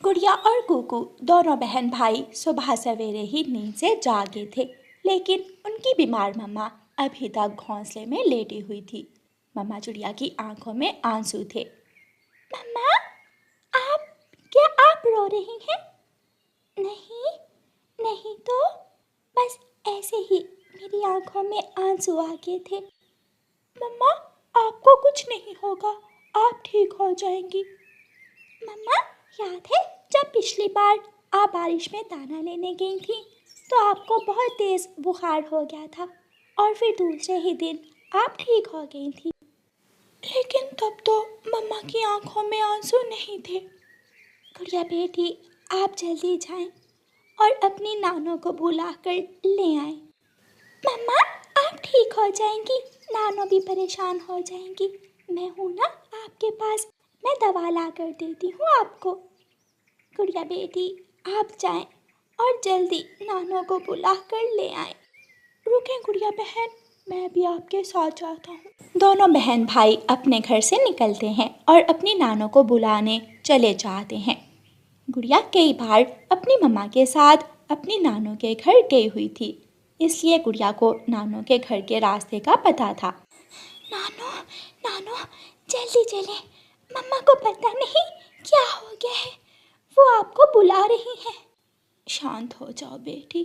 गुड़िया और कुकू दोनों बहन भाई सुबह सवेरे ही नींद से जागे थे, लेकिन उनकी बीमार मम्मा अभी तक घोंसले में लेटी हुई थी। मम्मा चिड़िया की आंखों में आंसू थे। मम्मा, आप क्या आप रो रही हैं? नहीं, नहीं तो बस ऐसे ही मेरी आंखों में आंसू आ गए थे। मम्मा, आपको कुछ नहीं होगा, आप ठीक हो जाएंगी। मम्मा, याद है जब पिछली बार आप बारिश में दाना लेने गई थी तो आपको बहुत तेज बुखार हो गया था और फिर दूसरे ही दिन आप ठीक हो गई थी। लेकिन तब तो मम्मा की आंखों में आंसू नहीं थे। गुड़िया बेटी, आप जल्दी जाएं और अपनी नानों को बुलाकर ले आए। मम्मा, आप ठीक हो जाएंगी, नानो भी परेशान हो जाएंगी। मैं हूँ ना आपके पास, मैं दवा ला कर देती हूँ आपको। गुड़िया बेटी, आप जाएं और जल्दी नानो को बुला कर ले आएं। रुकें गुड़िया बहन, मैं भी आपके साथ जाता हूँ। दोनों बहन भाई अपने घर से निकलते हैं और अपनी नानो को बुलाने चले जाते हैं। गुड़िया कई बार अपनी मम्मा के साथ अपनी नानो के घर गई हुई थी, इसलिए गुड़िया को नानो के घर के रास्ते का पता था। नानो, नानो, जल्दी चले, मम्मा को पता नहीं क्या हो गया है, वो आपको बुला रही है। शांत हो जाओ बेटी,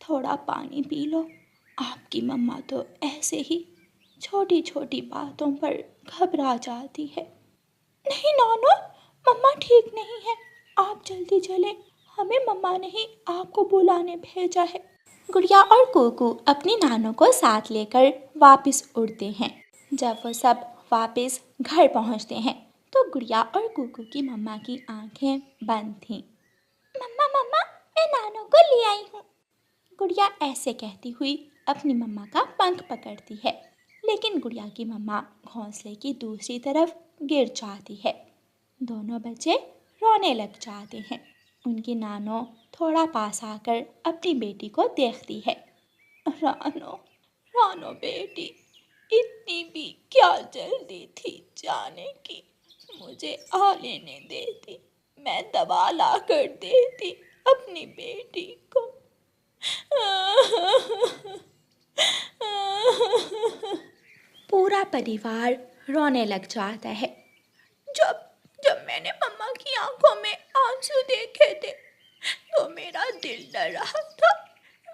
थोड़ा पानी पी लो। आपकी मम्मा तो ऐसे ही छोटी छोटी बातों पर घबरा जाती है। नहीं नानो, मम्मा ठीक नहीं है, आप जल्दी चलें, हमें मम्मा ने ही आपको बुलाने भेजा है। गुड़िया और कुकू अपनी नानो को साथ लेकर वापस उड़ते हैं। जब वो सब वापस घर पहुंचते हैं तो गुड़िया और कुकू की मम्मा की आंखें बंद थीं। मम्मा मम्मा, मैं नानो को ले आई हूँ। गुड़िया ऐसे कहती हुई अपनी मम्मा का पंख पकड़ती है, लेकिन गुड़िया की मम्मा घोंसले की दूसरी तरफ गिर जाती है। दोनों बच्चे रोने लग जाते हैं। उनकी नानो थोड़ा पास आकर अपनी बेटी को देखती है। रानो, रानो बेटी, इतनी भी क्या जल्दी थी जाने की, मुझे आ लेने देती, मैं दवा ला कर देती अपनी बेटी को। पूरा परिवार रोने लग जाता है। जब जब मैंने मम्मा की आंखों में आंसू देखे थे तो मेरा दिल डर रहा था।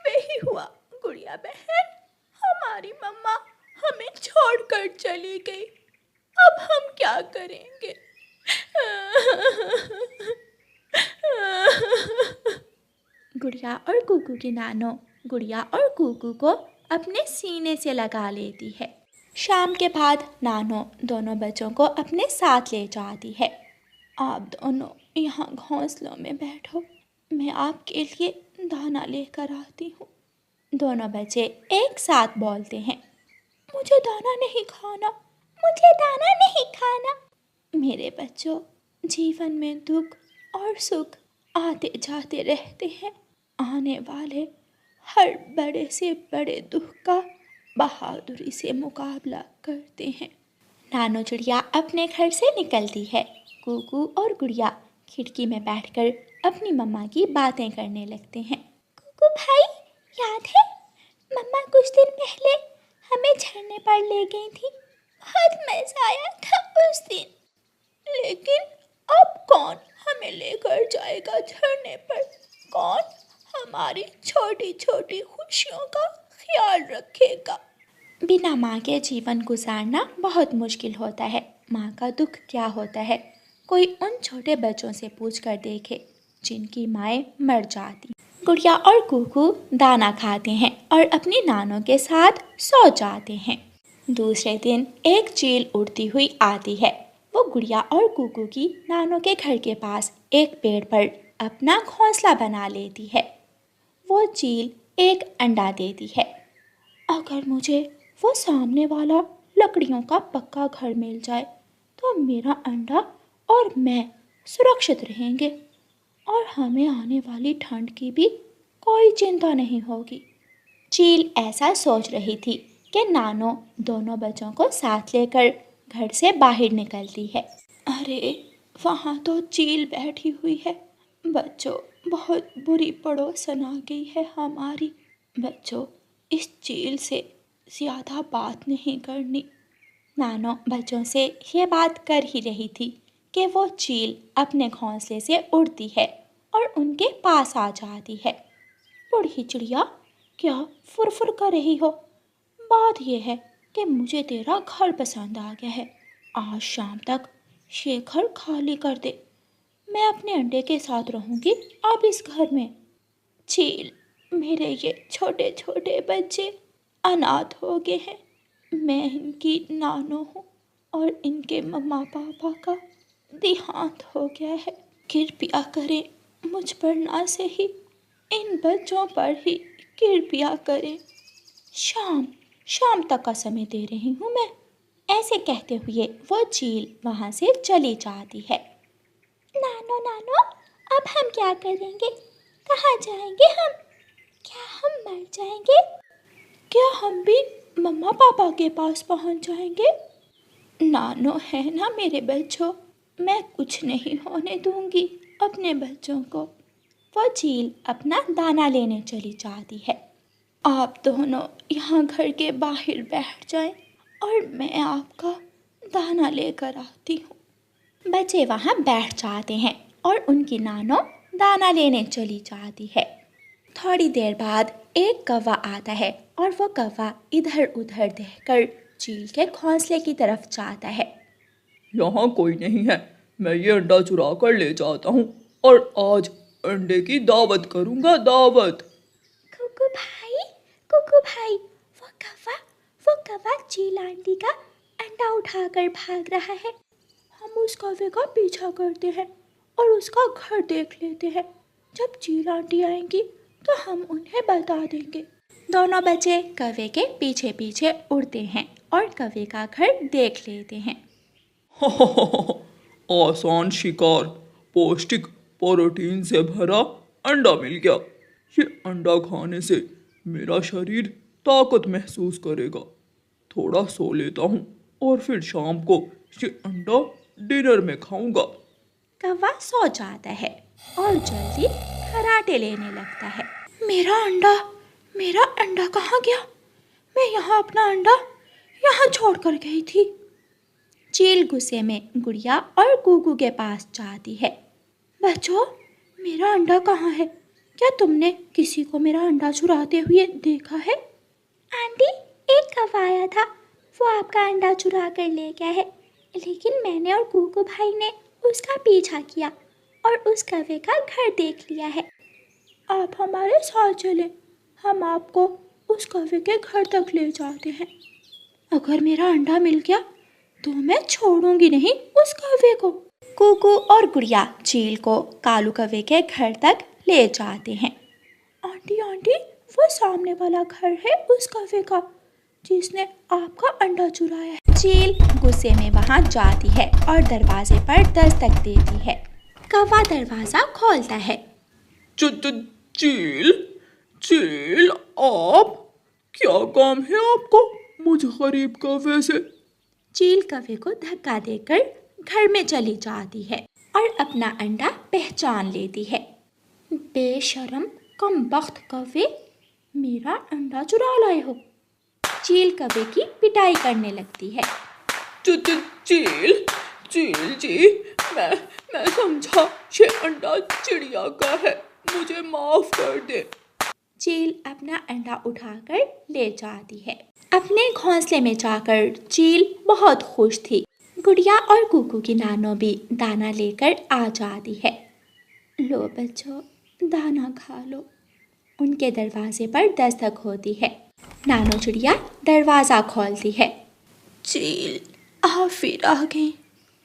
वही हुआ गुड़िया बहन, हमारी मम्मा हमें छोड़कर चली गई, अब हम क्या करेंगे? गुड़िया और कुकू की नानो गुड़िया और कुकू को अपने सीने से लगा लेती है। शाम के बाद नानो दोनों बच्चों को अपने साथ ले जाती है। आप दोनों यहाँ घोंसलों में बैठो, मैं आपके लिए दाना लेकर आती हूँ। दोनों बच्चे एक साथ बोलते हैं, मुझे दाना नहीं खाना, मुझे दाना नहीं खाना। मेरे बच्चों, जीवन में दुख और सुख आते जाते रहते हैं। आने वाले हर बड़े से बड़े दुख का बहादुरी से मुकाबला करते हैं। नानो चिड़िया अपने घर से निकलती है। कुकू और गुड़िया खिड़की में बैठकर अपनी मम्मा की बातें करने लगते हैं। कुकू भाई, याद है मम्मा कुछ दिन पहले हमें झरने पर ले गई थी, बहुत मजा आया था उस दिन। लेकिन अब कौन हमें लेकर जाएगा झरने पर? कौन हमारी छोटी छोटी खुशियों का ख्याल रखेगा? बिना माँ के जीवन गुजारना बहुत मुश्किल होता है। माँ का दुख क्या होता है, कोई उन छोटे बच्चों से पूछ कर देखे जिनकी माएँ मर जाती। गुड़िया और कुकू दाना खाते हैं और अपनी नानों के साथ सो जाते हैं। दूसरे दिन एक चील उड़ती हुई आती है। वो गुड़िया और कुकू की नानों के घर के पास एक पेड़ पर अपना घोंसला बना लेती है। वो चील एक अंडा देती है। अगर मुझे वो सामने वाला लकड़ियों का पक्का घर मिल जाए तो मेरा अंडा और मैं सुरक्षित रहेंगे और हमें आने वाली ठंड की भी कोई चिंता नहीं होगी। चील ऐसा सोच रही थी कि नानो दोनों बच्चों को साथ लेकर घर से बाहर निकलती है। अरे, वहाँ तो चील बैठी हुई है। बच्चों, बहुत बुरी पड़ोसन आ गई है हमारी। बच्चों, इस चील से ज़्यादा बात नहीं करनी। नानो बच्चों से ये बात कर ही रही थी कि वो चील अपने घोंसले से उड़ती है और उनके पास आ जाती है। बूढ़ी चिड़िया, क्या फुरफुर कर रही हो? बात यह है कि मुझे तेरा घर पसंद आ गया है। आज शाम तक ये घर खाली कर दे। मैं अपने अंडे के साथ रहूंगी अब इस घर में। चील, मेरे ये छोटे छोटे बच्चे अनाथ हो गए हैं। मैं इनकी नानो हूँ और इनके मम्मा पापा का देहांत हो गया है। कृपया करें, मुझ पर ना सही, इन बच्चों पर ही कृपया करें। शाम शाम तक का समय दे रही हूँ मैं। ऐसे कहते हुए वो चील वहाँ से चली जाती है। नानो नानो, अब हम क्या करेंगे? कहाँ जाएंगे हम? क्या हम मर जाएंगे? क्या हम भी मम्मा पापा के पास पहुँच जाएंगे? नानो है ना मेरे बच्चों, मैं कुछ नहीं होने दूंगी अपने बच्चों को। वो चील अपना दाना लेने चली जाती है। आप दोनों यहाँ घर के बाहर बैठ जाएं और मैं आपका दाना लेकर आती हूँ। बच्चे वहाँ बैठ जाते हैं और उनकी नानो दाना लेने चली जाती है। थोड़ी देर बाद एक कौवा आता है और वो कौवा इधर उधर देखकर चील के घोंसले की तरफ जाता है। यहाँ कोई नहीं है, मैं ये अंडा चुरा कर ले जाता हूँ और आज अंडे की दावत करूँगा, दावत। कुकू भाई, वो कौवा चील आंटी का अंडा उठाकर भाग रहा है। हम उस कौवे का पीछा करते हैं और उसका घर देख लेते हैं। जब चील आंटी आएंगी तो हम उन्हें बता देंगे। दोनों बच्चे कौवे के पीछे पीछे उड़ते हैं और कौवे का घर देख लेते हैं। आसान शिकार, पौष्टिक प्रोटीन से भरा अंडा मिल गया। ये अंडा खाने से मेरा शरीर ताकत महसूस करेगा। थोड़ा सो लेता हूँ और फिर शाम को ये अंडा डिनर में खाऊंगा। कौवा सो जाता है और जल्दी खर्राटे लेने लगता है। मेरा अंडा कहाँ गया? मैं यहाँ अपना अंडा यहाँ छोड़कर गई थी। चील गुस्से में गुड़िया और गुगू के पास जाती है। बच्चों, मेरा अंडा कहाँ है? क्या तुमने किसी को मेरा अंडा चुराते हुए देखा है? आंटी, एक कौवा आया था, वो आपका अंडा चुरा कर ले गया है, लेकिन मैंने और गुगू भाई ने उसका पीछा किया और उस कौवे का घर देख लिया है। आप हमारे साथ चलें, हम आपको उस कौवे के घर तक ले जाते हैं। अगर मेरा अंडा मिल गया तो मैं छोड़ूंगी नहीं उस कौवे को। कुकू और गुड़िया चील को कालू कौवे के घर तक ले जाते हैं। आंटी आंटी, वो सामने वाला घर है उस कौवे का जिसने आपका अंडा चुराया है। चील गुस्से में वहां जाती है और दरवाजे पर दस्तक देती है। कौवा दरवाजा खोलता है। चील चील, आप, क्या काम है आपको मुझ गरीब कौवे से? चील कौवे को धक्का देकर घर में चली जाती है और अपना अंडा पहचान लेती है। बेशरम कमबख्त कौवे, मेरा अंडा चुरा लाए हो। चील कौवे की पिटाई करने लगती है। चील चील जी, मैं समझा ये अंडा चिड़िया का है, मुझे माफ कर दे। चील अपना अंडा उठाकर ले जाती है। अपने घोंसले में जाकर चील बहुत खुश थी। गुड़िया और कुकू की नानो भी दाना लेकर आ जाती है। लो बच्चों, दाना खा लो। उनके दरवाजे पर दस्तक होती है। नानो चिड़िया दरवाज़ा खोलती है। चील, आप फिर आ गई।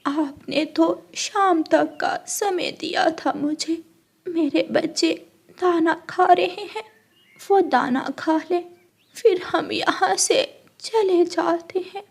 आपने तो शाम तक का समय दिया था मुझे। मेरे बच्चे दाना खा रहे हैं, वो दाना खा ले, फिर हम यहाँ से चले जाते हैं।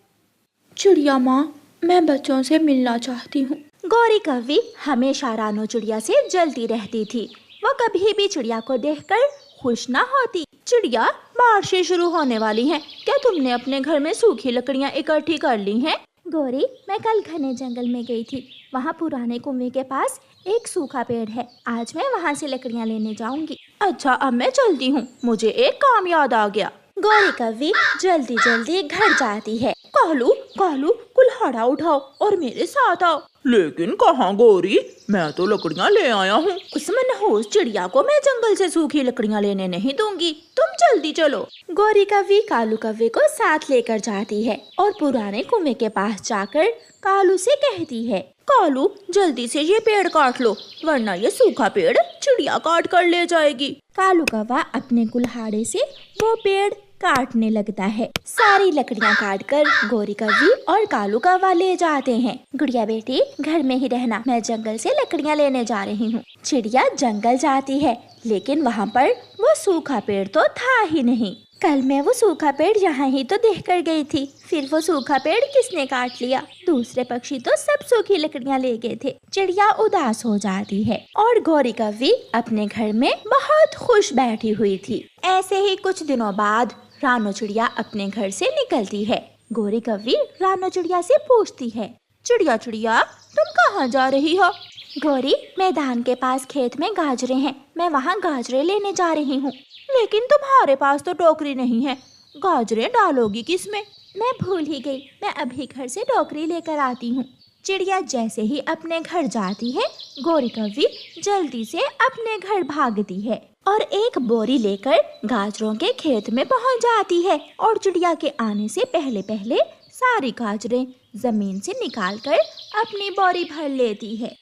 चिड़िया माँ, मैं बच्चों से मिलना चाहती हूँ। गौरी कौवी हमेशा रानो चिड़िया से जलती रहती थी। वो कभी भी चिड़िया को देखकर खुश ना होती। चिड़िया, बारिशें शुरू होने वाली हैं, क्या तुमने अपने घर में सूखी लकड़ियाँ इकट्ठी कर ली हैं? गौरी, मैं कल घने जंगल में गई थी, वहाँ पुराने कुएं के पास एक सूखा पेड़ है। आज मैं वहाँ से लकड़ियाँ लेने जाऊंगी। अच्छा, अब मैं चलती हूँ, मुझे एक काम याद आ गया। गौरी कव्वी जल्दी जल्दी घर जाती है। कालू कालू, कुल्हाड़ा उठाओ और मेरे साथ आओ। लेकिन कहाँ गौरी, मैं तो लकड़ियाँ ले आया हूँ। उस मनहूस चिड़िया को मैं जंगल से सूखी लकड़ियाँ लेने नहीं दूंगी, तुम जल्दी चलो। गौरी कव्वी कालू कव्वे को साथ लेकर जाती है और पुराने कुएं के पास जाकर कालू से कहती है, कालू जल्दी से ये पेड़ काट लो, वरना ये सूखा पेड़ चिड़िया काट कर ले जाएगी। कालू कौवा अपने कुल्हाड़े से वो पेड़ काटने लगता है। सारी लकड़ियाँ काटकर गौरी कव्वी और कालू कौवा ले जाते हैं। गुड़िया बेटी घर में ही रहना, मैं जंगल से लकड़ियाँ लेने जा रही हूँ। चिड़िया जंगल जाती है, लेकिन वहाँ पर वो सूखा पेड़ तो था ही नहीं। कल मैं वो सूखा पेड़ यहाँ ही तो देख कर गई थी, फिर वो सूखा पेड़ किसने काट लिया? दूसरे पक्षी तो सब सूखी लकड़ियाँ ले गए थे। चिड़िया उदास हो जाती है और गौरी कव्वी अपने घर में बहुत खुश बैठी हुई थी। ऐसे ही कुछ दिनों बाद रानो चिड़िया अपने घर से निकलती है। गौरी कव्वी रानो चिड़िया से पूछती है, चिड़िया चिड़िया तुम कहाँ जा रही हो? गौरी, मैदान के पास खेत में गाजरे हैं, मैं वहाँ गाजरे लेने जा रही हूँ। लेकिन तुम्हारे पास तो टोकरी नहीं है, गाजरे डालोगी किसमें? मैं भूल ही गई, मैं अभी घर से टोकरी लेकर आती हूँ। चिड़िया जैसे ही अपने घर जाती है, गौरी कव्वी जल्दी से अपने घर भागती है और एक बोरी लेकर गाजरों के खेत में पहुँच जाती है और चिड़िया के आने से पहले पहले सारी गाजरें जमीन से निकालकर अपनी बोरी भर लेती है।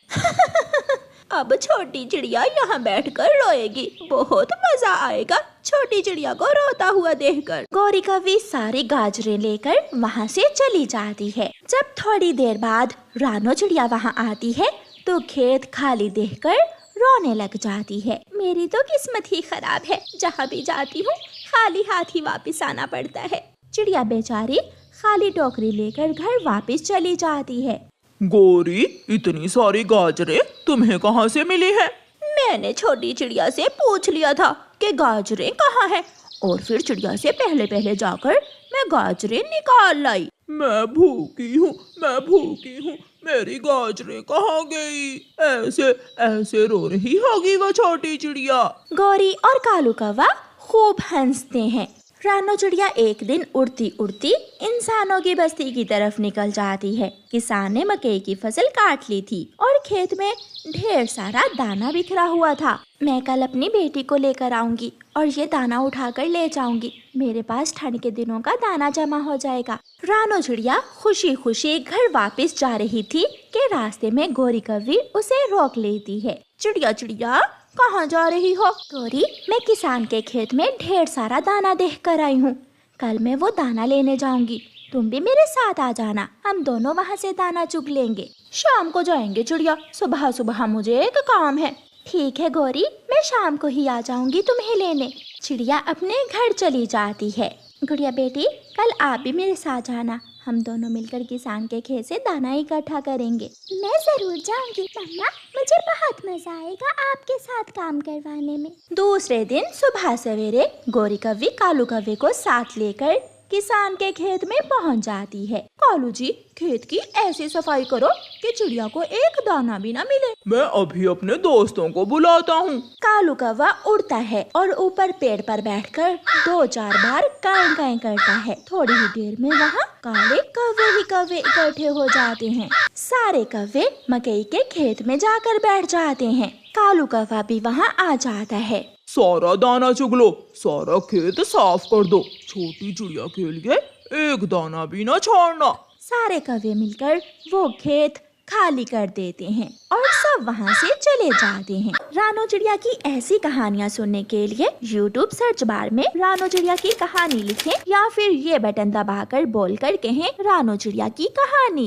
अब छोटी चिड़िया यहाँ बैठकर रोएगी, बहुत मजा आएगा छोटी चिड़िया को रोता हुआ देखकर। गौरी कव्वी सारी गाजरें लेकर वहाँ से चली जाती है। जब थोड़ी देर बाद रानो चिड़िया वहाँ आती है तो खेत खाली देखकर रोने लग जाती है। मेरी तो किस्मत ही खराब है, जहाँ भी जाती हूँ खाली हाथ ही वापस आना पड़ता है। चिड़िया बेचारी खाली टोकरी लेकर घर वापस चली जाती है। गौरी, इतनी सारी गाजरें तुम्हें कहाँ से मिली है? मैंने छोटी चिड़िया से पूछ लिया था कि गाजरें कहाँ हैं, और फिर चिड़िया से पहले पहले जाकर मैं गाजरें निकाल लाई। मैं भूखी हूँ, मेरी गाजरें कहाँ गई? ऐसे ऐसे रो रही होगी वो छोटी चिड़िया। गौरी और कालू कौवा खूब हंसते हैं। रानो चिड़िया एक दिन उड़ती उड़ती इंसानों की बस्ती की तरफ निकल जाती है। किसान ने मकई की फसल काट ली थी और खेत में ढेर सारा दाना बिखरा हुआ था। मैं कल अपनी बेटी को लेकर आऊंगी और ये दाना उठाकर ले जाऊंगी। मेरे पास ठंड के दिनों का दाना जमा हो जाएगा। रानो चिड़िया खुशी खुशी घर वापस जा रही थी कि रास्ते में गौरी कव्वी उसे रोक लेती है। चिड़िया चिड़िया कहाँ जा रही हो? गौरी, मैं किसान के खेत में ढेर सारा दाना देख कर आई हूँ। कल मैं वो दाना लेने जाऊंगी, तुम भी मेरे साथ आ जाना, हम दोनों वहाँ से दाना चुग लेंगे। शाम को जाएंगे चिड़िया, सुबह सुबह मुझे एक काम है। ठीक है गौरी, मैं शाम को ही आ जाऊंगी तुम्हें लेने। चिड़िया अपने घर चली जाती है। गुड़िया बेटी, कल आप भी मेरे साथ जाना, हम दोनों मिलकर किसान के खेत से दाना इकट्ठा करेंगे। मैं जरूर जाऊंगी मम्मा, मुझे बहुत मजा आएगा आपके साथ काम करवाने में। दूसरे दिन सुबह सवेरे गौरी कव्वी कालू कव्वे को साथ लेकर किसान के खेत में पहुंच जाती है। कालू जी, खेत की ऐसी सफाई करो कि चिड़िया को एक दाना भी ना मिले। मैं अभी अपने दोस्तों को बुलाता हूँ। कालू कौवा उड़ता है और ऊपर पेड़ पर बैठकर 2-4 बार कां कां करता है। थोड़ी ही देर में वहाँ काले कौवे ही कौवे इकट्ठे हो जाते हैं। सारे कौवे मकई के खेत में जाकर बैठ जाते हैं। कालू कौवा भी वहाँ आ जाता है। सारा दाना चुग लो, सारा खेत साफ कर दो, छोटी चिड़िया के लिए एक दाना भी ना छोड़ना। सारे कौवे मिलकर वो खेत खाली कर देते हैं और सब वहाँ से चले जाते हैं। रानो चिड़िया की ऐसी कहानियाँ सुनने के लिए YouTube सर्च बार में रानो चिड़िया की कहानी लिखें या फिर ये बटन दबाकर बोलकर कहें रानो चिड़िया की कहानी।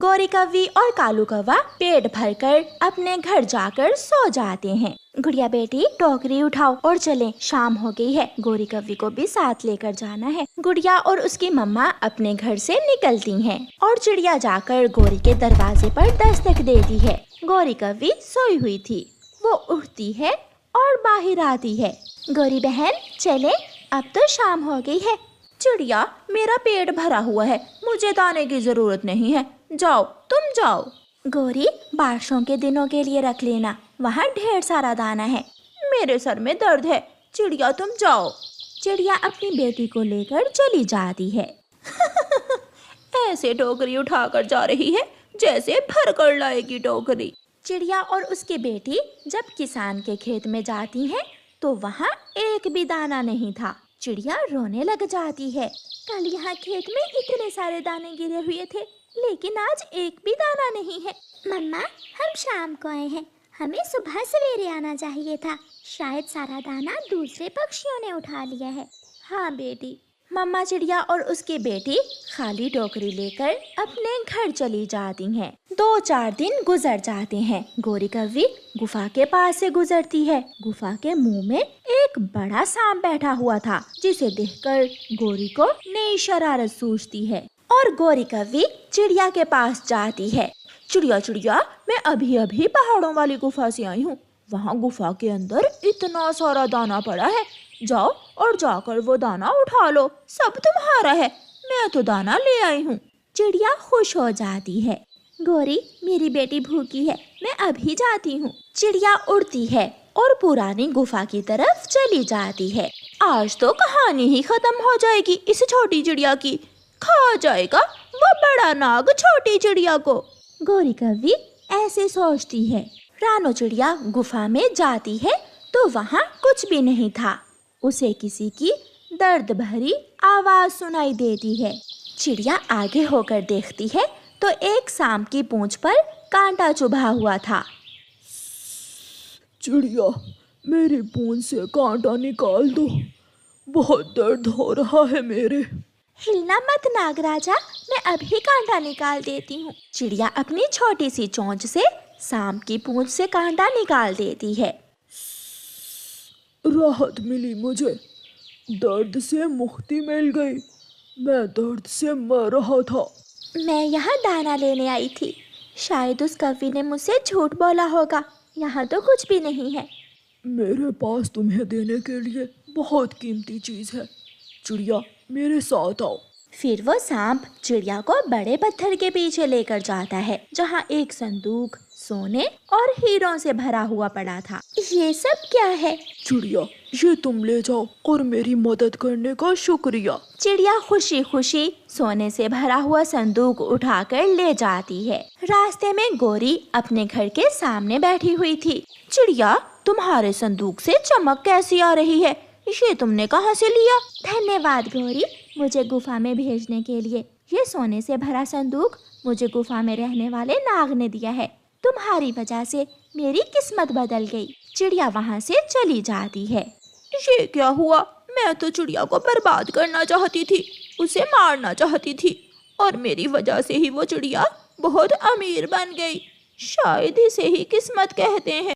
गौरी कव्वी और कालू कौवा पेट भरकर अपने घर जाकर सो जाते हैं। गुड़िया बेटी, टोकरी उठाओ और चलें, शाम हो गई है, गौरी कव्वी को भी साथ लेकर जाना है। गुड़िया और उसकी मम्मा अपने घर से निकलती हैं और चिड़िया जाकर गौरी के दरवाजे पर दस्तक देती है। गौरी कव्वी सोई हुई थी, वो उठती है और बाहर आती है। गौरी बहन चले, अब तो शाम हो गई है। चिड़िया, मेरा पेट भरा हुआ है, मुझे दाने की जरूरत नहीं है, जाओ तुम जाओ। गौरी, बारिशों के दिनों के लिए रख लेना, वहाँ ढेर सारा दाना है। मेरे सर में दर्द है, चिड़िया तुम जाओ। चिड़िया अपनी बेटी को लेकर चली जाती है। ऐसे टोकरी उठाकर जा रही है जैसे भर कर लाएगी टोकरी। चिड़िया और उसकी बेटी जब किसान के खेत में जाती हैं तो वहाँ एक भी दाना नहीं था। चिड़िया रोने लग जाती है। कल यहाँ खेत में इतने सारे दाने गिरे हुए थे, लेकिन आज एक भी दाना नहीं है। मम्मा, हम शाम को आए हैं, हमें सुबह सवेरे आना चाहिए था। शायद सारा दाना दूसरे पक्षियों ने उठा लिया है। हाँ बेटी। मम्मा चिड़िया और उसकी बेटी खाली टोकरी लेकर अपने घर चली जाती हैं। 2-4 दिन गुजर जाते हैं। गौरी कौवी गुफा के पास से गुजरती है। गुफा के मुंह में एक बड़ा सांप बैठा हुआ था, जिसे देखकर गौरी को नई शरारत सूझती है और गौरी कौवी चिड़िया के पास जाती है। चिड़िया चिड़िया, मैं अभी अभी पहाड़ों वाली गुफा से आई हूँ। वहाँ गुफा के अंदर इतना सारा दाना पड़ा है, जाओ और जाकर वो दाना उठा लो, सब तुम्हारा है। मैं तो दाना ले आई हूँ। चिड़िया खुश हो जाती है। गौरी, मेरी बेटी भूखी है, मैं अभी जाती हूँ। चिड़िया उड़ती है और पुरानी गुफा की तरफ चली जाती है। आज तो कहानी ही खत्म हो जाएगी इस छोटी चिड़िया की। खा जाएगा वो बड़ा नाग छोटी चिड़िया को। गौरी कौवी ऐसे सोचती है। रानो चिड़िया गुफा में जाती है तो वहाँ कुछ भी नहीं था। उसे किसी की दर्द भरी आवाज सुनाई देती है। चिड़िया आगे होकर देखती है तो एक सांप की पूंछ पर कांटा चुभा हुआ था। चिड़िया, मेरी पूंछ से कांटा निकाल दो, बहुत दर्द हो रहा है मेरे। हिलना मत नागराजा, मैं अभी कांटा निकाल देती हूँ। चिड़िया अपनी छोटी सी चोंच से सांप की पूंछ से कांटा निकाल देती है। राहत मिली मुझे, दर्द से मुक्ति मिल गई। मैं दर्द से मर रहा था। मैं यहाँ दाना लेने आई थी, शायद उस कवि ने मुझसे झूठ बोला होगा। यहाँ तो कुछ भी नहीं है। मेरे पास तुम्हें देने के लिए बहुत कीमती चीज है। चिड़िया, मेरे साथ आओ। फिर वो सांप चिड़िया को बड़े पत्थर के पीछे लेकर जाता है, जहाँ एक संदूक सोने और हीरों से भरा हुआ पड़ा था। ये सब क्या है? चिड़िया, ये तुम ले जाओ और मेरी मदद करने का शुक्रिया। चिड़िया खुशी खुशी सोने से भरा हुआ संदूक उठाकर ले जाती है। रास्ते में गौरी अपने घर के सामने बैठी हुई थी। चिड़िया, तुम्हारे संदूक से चमक कैसी आ रही है? ये तुमने कहाँ से लिया? धन्यवाद गौरी, मुझे गुफा में भेजने के लिए। ये सोने से भरा संदूक मुझे गुफा में रहने वाले नाग ने दिया है। तुम्हारी वजह से मेरी किस्मत बदल गई। चिड़िया वहाँ से चली जाती है। ये क्या हुआ? मैं तो चिड़िया को बर्बाद करना चाहती थी, उसे मारना चाहती थी, और मेरी वजह से ही वो चिड़िया बहुत अमीर बन गई। शायद इसे ही किस्मत कहते हैं।